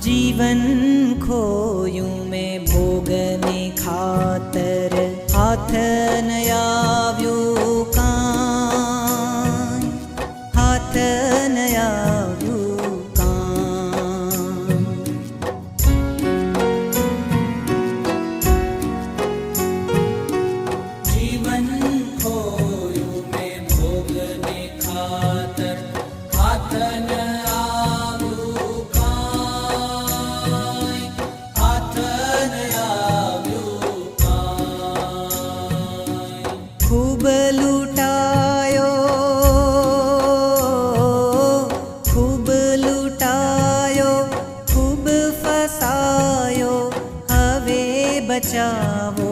जीवन खोयूं मैं भोगने खातर हाथ न આવ્યું કાંઈ હાથ ન આવ્યું કાંઈ जीवन खोयूं मैं भोगने खातर हाथ न આવ્યું કાંઈ हाथ न આવ્યું કાંઈ खूब लूटायो खूब फसायो हवे बचावो